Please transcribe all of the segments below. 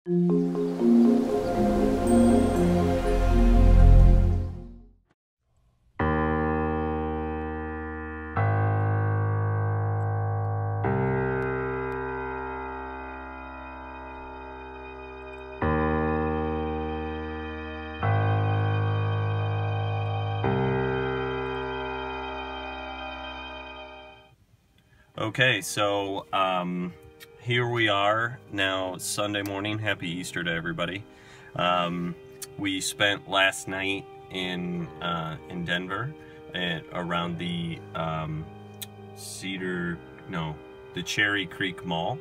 Okay, so here we are now, Sunday morning. Happy Easter to everybody. We spent last night in Denver around the the Cherry Creek Mall.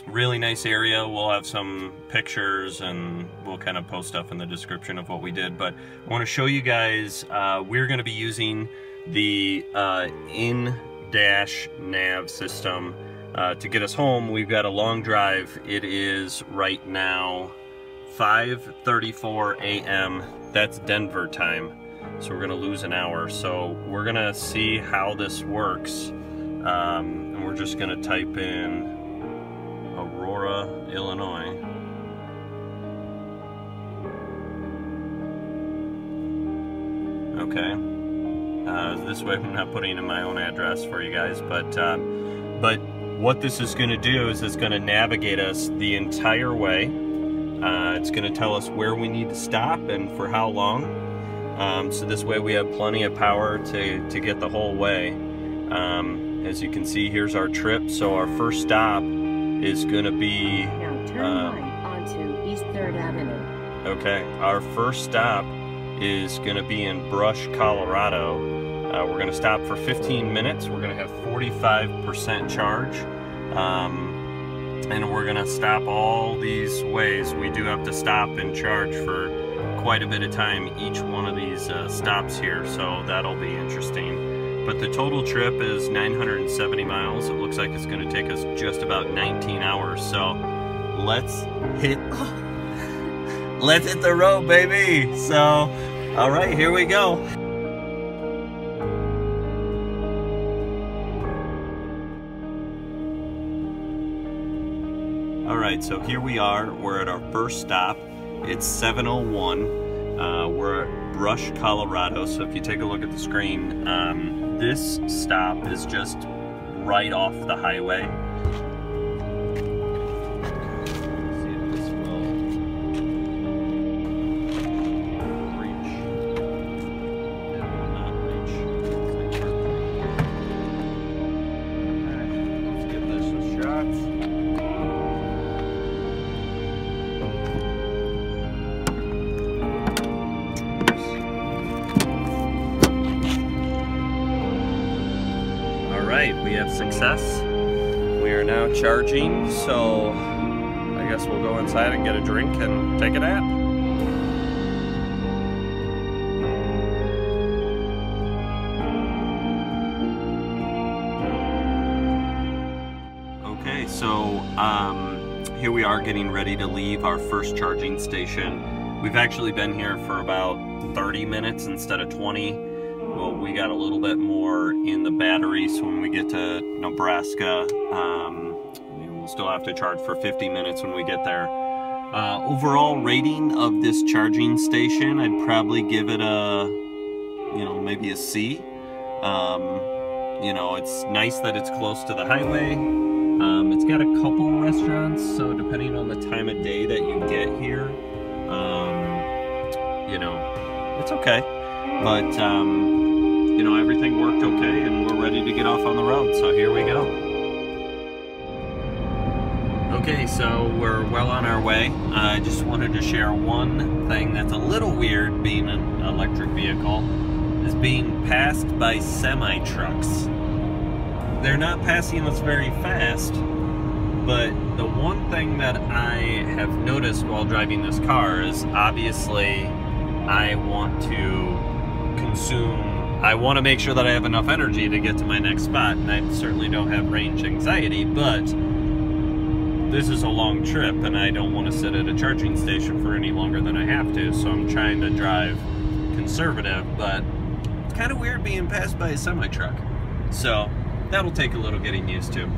Really nice area. We'll have some pictures and we'll kind of post stuff in the description of what we did. But I want to show you guys, we're going to be using the in-dash nav system to get us home. We've got a long drive. It is right now 5:34 a.m. That's Denver time. So we're gonna lose an hour. So we're gonna see how this works. And we're just gonna type in Aurora, Illinois. Okay. This way I'm not putting in my own address for you guys, but what this is going to do is it's going to navigate us the entire way. It's going to tell us where we need to stop and for how long. So this way we have plenty of power to get the whole way. As you can see, here's our trip. So our first stop is going to be... Now turn right onto East 3rd Avenue. Okay, our first stop is going to be in Brush, Colorado. We're going to stop for 15 minutes. We're going to have 45% charge. And we're going to stop all these ways. We do have to stop and charge for quite a bit of time each one of these stops here, so that'll be interesting. But the total trip is 970 miles. It looks like it's going to take us just about 19 hours. So let's hit the road, baby. So, all right, here we go. Alright, so here we are. We're at our first stop. It's 7:01. We're at Brush, Colorado. So if you take a look at the screen, this stop is just right off the highway. See if this will reach. It will not reach. Alright, let's give this a shot. We have success. We are now charging, so I guess we'll go inside and get a drink and take a nap. Okay, so here we are getting ready to leave our first charging station. We've actually been here for about 30 minutes instead of 20. Well, we got a little bit more in the battery, so when we get to Nebraska, we'll still have to charge for 50 minutes when we get there. Overall rating of this charging station, I'd probably give it a, maybe a C. It's nice that it's close to the highway. It's got a couple restaurants, so depending on the time of day that you get here, it's okay. But, everything worked okay, and we're ready to get off on the road, so here we go. Okay, so we're well on our way. I just wanted to share one thing that's a little weird, being an electric vehicle, is being passed by semi-trucks. They're not passing us very fast, but the one thing that I have noticed while driving this car is obviously I want to make sure that I have enough energy to get to my next spot, and I certainly don't have range anxiety, but this is a long trip and I don't want to sit at a charging station for any longer than I have to, so I'm trying to drive conservative, but it's kind of weird being passed by a semi-truck. So that'll take a little getting used to.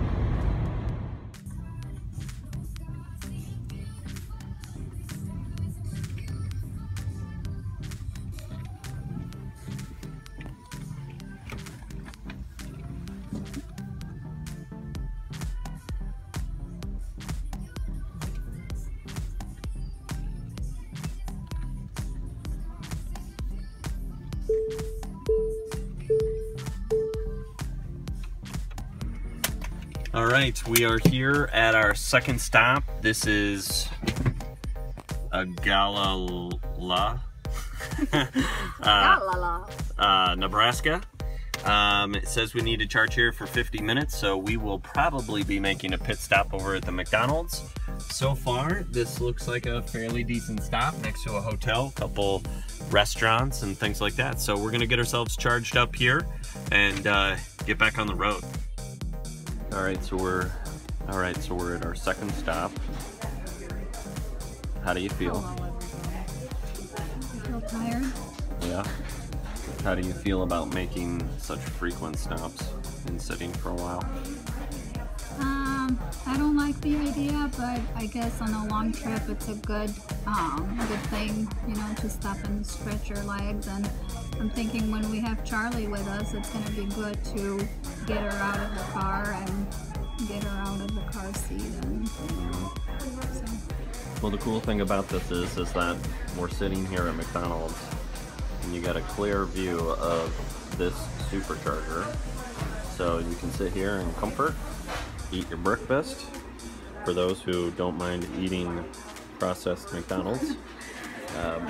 All right, we are here at our second stop. This is Galala, Nebraska. It says we need to charge here for 50 minutes, so we will probably be making a pit stop over at the McDonald's. So far, this looks like a fairly decent stop next to a hotel, a couple restaurants and things like that. So we're gonna get ourselves charged up here and get back on the road. All right, so we're at our second stop. How do you feel? Hello, everybody. You feel tired? Yeah. How do you feel about making such frequent stops and sitting for a while? I don't like the idea, but I guess on a long trip it's a good thing, you know, to stop and stretch your legs. And I'm thinking when we have Charlie with us, it's going to be good to get her out of the car and get her out of the car seat. And so. Well, the cool thing about this is that we're sitting here at McDonald's and you got a clear view of this supercharger. So you can sit here in comfort, eat your breakfast, for those who don't mind eating processed McDonald's. I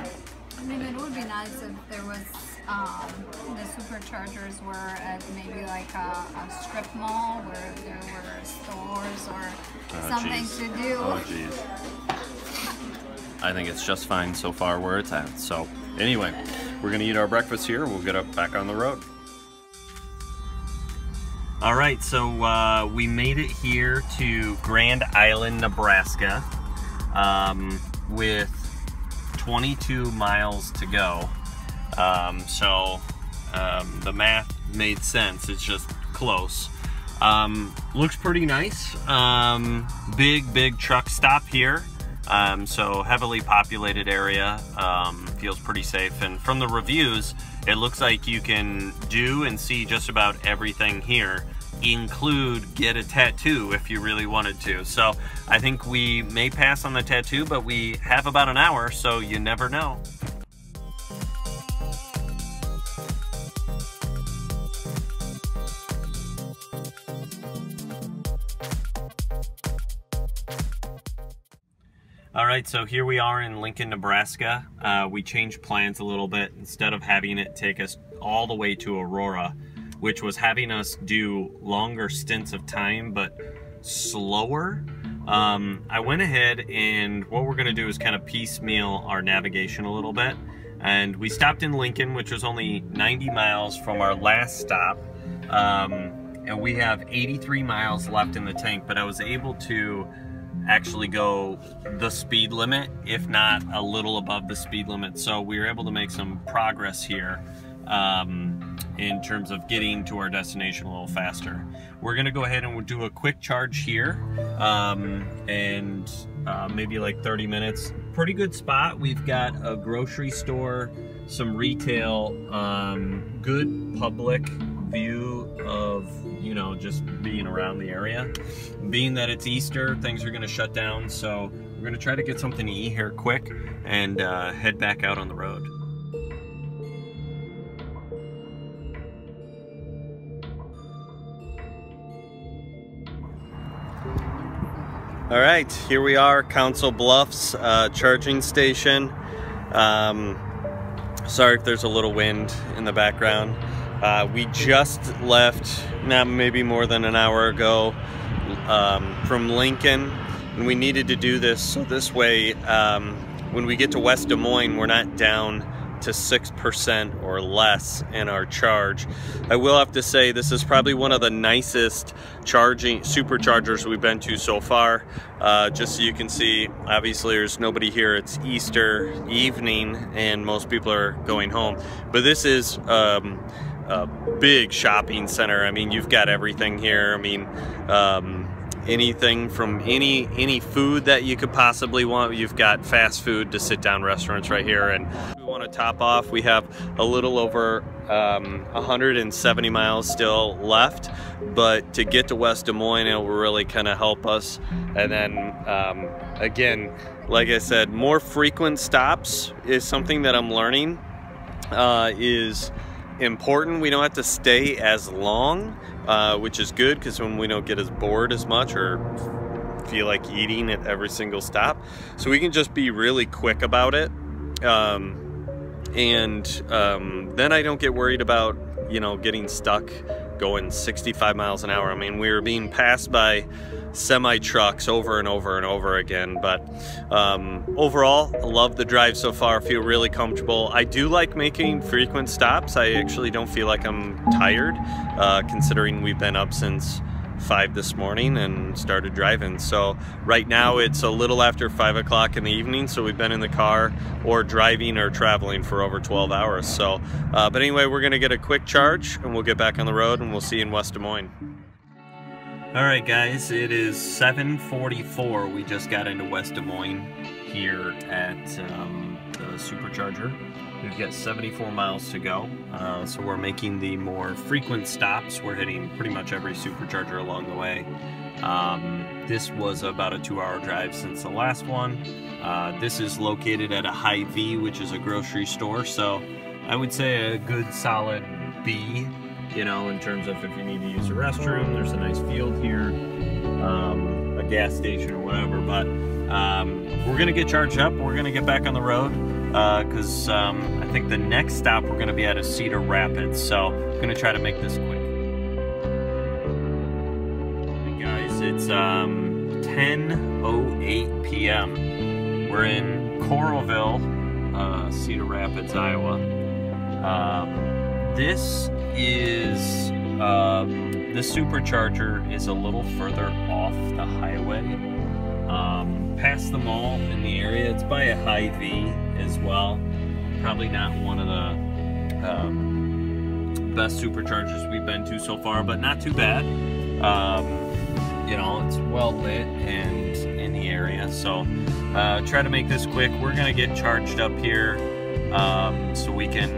mean, it would be nice if there was, the superchargers were at maybe like a strip mall where there were stores or something to do. Oh, geez. I think it's just fine so far where it's at. So anyway, we're gonna eat our breakfast here. We'll get up back on the road. All right, so we made it here to Grand Island, Nebraska, with 22 miles to go. The math made sense. It's just close. Looks pretty nice. Big truck stop here. So heavily populated area, feels pretty safe. And from the reviews, it looks like you can do and see just about everything here, include get a tattoo if you really wanted to. So I think we may pass on the tattoo, but we have about an hour, so you never know. All right, so here we are in Lincoln, Nebraska. We changed plans a little bit. Instead of having it take us all the way to Aurora, which was having us do longer stints of time, but slower, I went ahead and what we're gonna do is kind of piecemeal our navigation a little bit. And we stopped in Lincoln, which was only 90 miles from our last stop. And we have 83 miles left in the tank, but I was able to actually go the speed limit, if not a little above the speed limit. So we were able to make some progress here in terms of getting to our destination a little faster. We're gonna go ahead and we'll do a quick charge here, and maybe like 30 minutes. Pretty good spot. We've got a grocery store, some retail, good public view of, you know, just being around the area. Being that it's Easter, things are gonna shut down, so we're gonna try to get something to eat here quick and head back out on the road. All right, here we are, Council Bluffs charging station. Sorry if there's a little wind in the background. We just left, not maybe more than an hour ago, from Lincoln, and we needed to do this so this way when we get to West Des Moines, we're not down to 6% or less in our charge. I will have to say this is probably one of the nicest charging superchargers we've been to so far. Just so you can see, obviously there's nobody here. It's Easter evening and most people are going home, but this is a big shopping center. I mean, you've got everything here. I mean, anything from any food that you could possibly want. You've got fast food to sit down restaurants right here. And we want to top off, we have a little over 170 miles still left, but to get to West Des Moines, it will really kind of help us. And then again, like I said, more frequent stops is something that I'm learning, is important. We don't have to stay as long, which is good because when we don't get as bored as much or feel like eating at every single stop. So we can just be really quick about it. Then I don't get worried about, you know, getting stuck going 65 miles an hour. I mean, we were being passed by semi trucks over and over and over again, but overall, I love the drive so far. I feel really comfortable. I do like making frequent stops. I actually don't feel like I'm tired, considering we've been up since 5 this morning and started driving. So right now it's a little after 5 o'clock in the evening, so we've been in the car or driving or traveling for over 12 hours. So but anyway, we're gonna get a quick charge and we'll get back on the road, and we'll see you in West Des Moines. All right guys, it is 7:44. We just got into West Des Moines here at the SuperCharger. We've got 74 miles to go, so we're making the more frequent stops. We're hitting pretty much every SuperCharger along the way. This was about a 2-hour drive since the last one. This is located at a Hy-Vee, which is a grocery store, so I would say a good solid B, you know, in terms of if you need to use a restroom. There's a nice field here, a gas station or whatever, but we're gonna get charged up. We're gonna get back on the road because I think the next stop we're gonna be at is Cedar Rapids, so I'm gonna try to make this quick. Hey guys, it's 10:08 p.m. We're in Coralville, Cedar Rapids, Iowa. This is the SuperCharger is a little further off the highway, past the mall in the area. It's by a Hy-Vee as well. Probably not one of the best SuperChargers we've been to so far, but not too bad. You know, it's well lit and in the area, so try to make this quick. We're gonna get charged up here so we can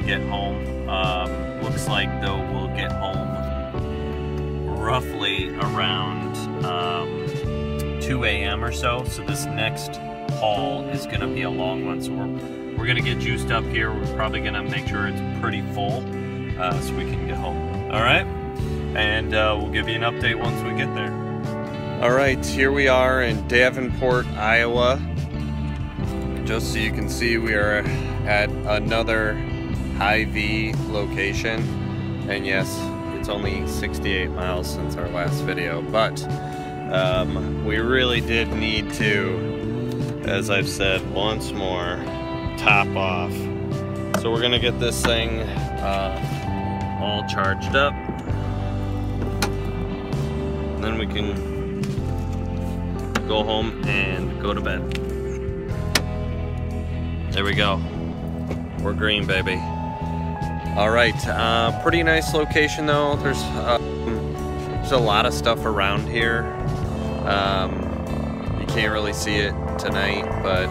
get home. Looks like though we'll get home roughly around 2 a.m. or so. So this next haul is gonna be a long one. So we're gonna get juiced up here. We're probably gonna make sure it's pretty full so we can get home. All right, and we'll give you an update once we get there. All right, here we are in Davenport, Iowa. Just so you can see, we are at another Hy-Vee location, and yes, it's only 68 miles since our last video, but we really did need to, as I've said once more, top off. So we're gonna get this thing all charged up, and then we can go home and go to bed. There we go. We're green, baby. All right, pretty nice location though. There's a lot of stuff around here. You can't really see it tonight, but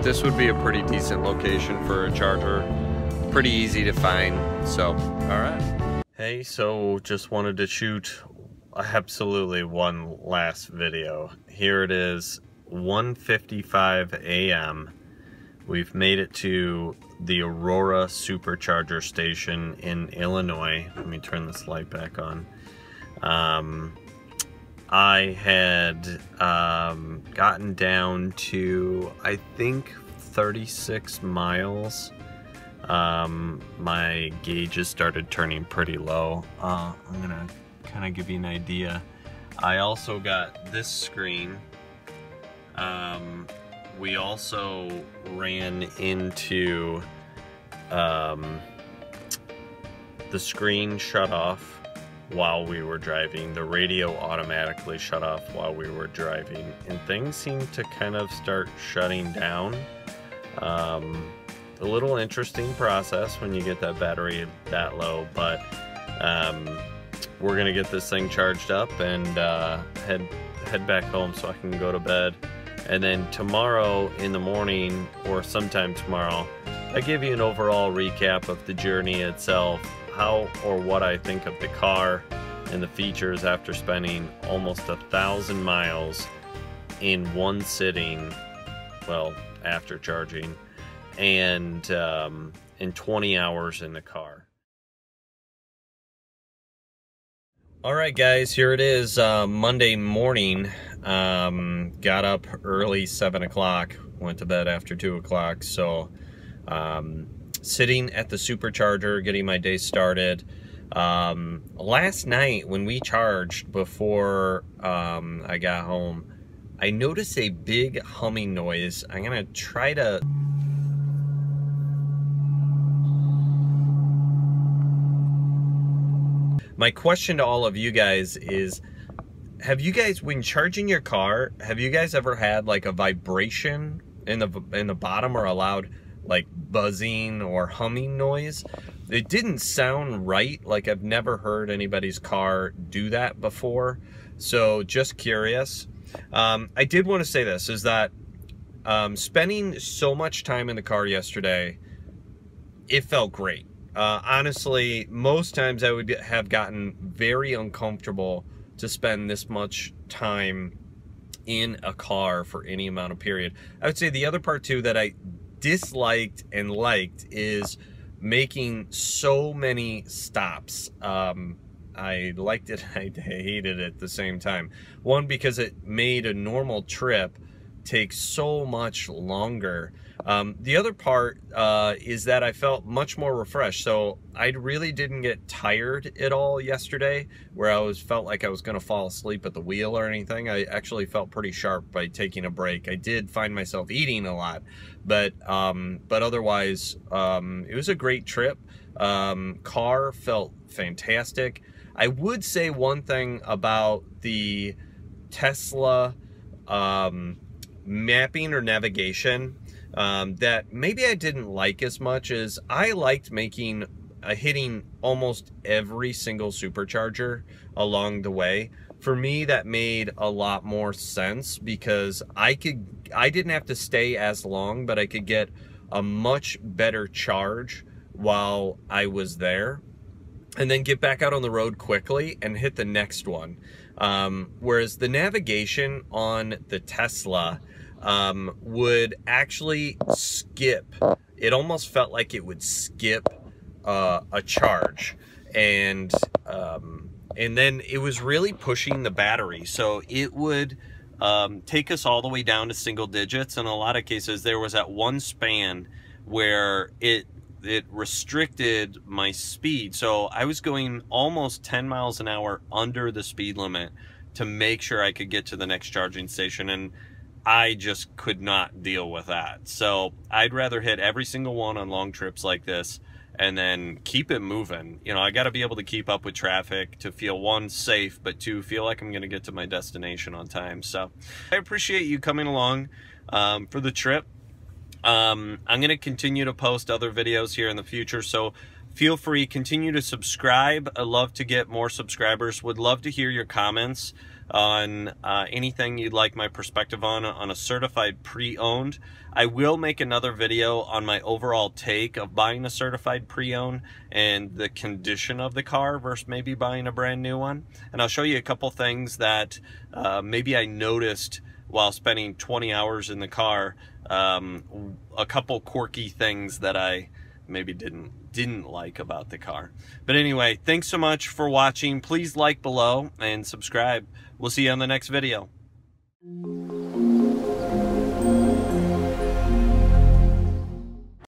this would be a pretty decent location for a charger. Pretty easy to find, so, all right. Hey, so just wanted to shoot absolutely one last video. Here it is, 1:55 a.m. We've made it to the Aurora SuperCharger station in Illinois. Let me turn this light back on. I had gotten down to, I think, 36 miles. My gauges started turning pretty low. I'm gonna kind of give you an idea. I also got this screen. We also ran into the screen shut off while we were driving. The radio automatically shut off while we were driving, and things seem to kind of start shutting down. A little interesting process when you get that battery that low, but we're gonna get this thing charged up and head back home so I can go to bed. And then tomorrow in the morning, or sometime tomorrow, I give you an overall recap of the journey itself, how or what I think of the car and the features after spending almost 1,000 miles in one sitting, well, after charging, and and 20 hours in the car. All right, guys, here it is, Monday morning. Got up early, 7 o'clock, went to bed after 2 o'clock. So sitting at the SuperCharger, getting my day started. Last night when we charged before I got home, I noticed a big humming noise. I'm gonna try to... My question to all of you guys is, have you guys, when charging your car, have you guys ever had like a vibration in the bottom, or a loud like buzzing or humming noise? It didn't sound right. Like, I've never heard anybody's car do that before. So just curious. I did want to say this, is that spending so much time in the car yesterday, it felt great. Honestly, most times I would have gotten very uncomfortable to spend this much time in a car for any amount of period. I would say the other part too that I disliked and liked is making so many stops. I liked it, I hated it at the same time. One, because it made a normal trip take so much longer. The other part is that I felt much more refreshed. So I really didn't get tired at all yesterday, where I felt like I was going to fall asleep at the wheel or anything. I actually felt pretty sharp by taking a break. I did find myself eating a lot, but otherwise, it was a great trip. Car felt fantastic. I would say one thing about the Tesla mapping or navigation that maybe I didn't like as much as I liked hitting almost every single supercharger along the way. For me, that made a lot more sense, because I didn't have to stay as long, but I could get a much better charge while I was there, and then get back out on the road quickly and hit the next one. Whereas the navigation on the Tesla would actually skip. It almost felt like it would skip a charge, and then it was really pushing the battery. So it would take us all the way down to single digits. In a lot of cases, there was that one span where it restricted my speed. So I was going almost 10 miles an hour under the speed limit to make sure I could get to the next charging station, and I just could not deal with that. So I'd rather hit every single one on long trips like this and then keep it moving. You know, I got to be able to keep up with traffic to feel, one, safe, but two, feel like I'm going to get to my destination on time. So I appreciate you coming along for the trip. I'm going to continue to post other videos here in the future, so feel free, continue to subscribe. I'd love to get more subscribers. Would love to hear your comments on anything you'd like my perspective on a certified pre-owned. I will make another video on my overall take of buying a certified pre-owned and the condition of the car versus maybe buying a brand new one. And I'll show you a couple things that maybe I noticed while spending 20 hours in the car, a couple quirky things that I maybe didn't like about the car. But anyway, thanks so much for watching. Please like below and subscribe. We'll see you on the next video.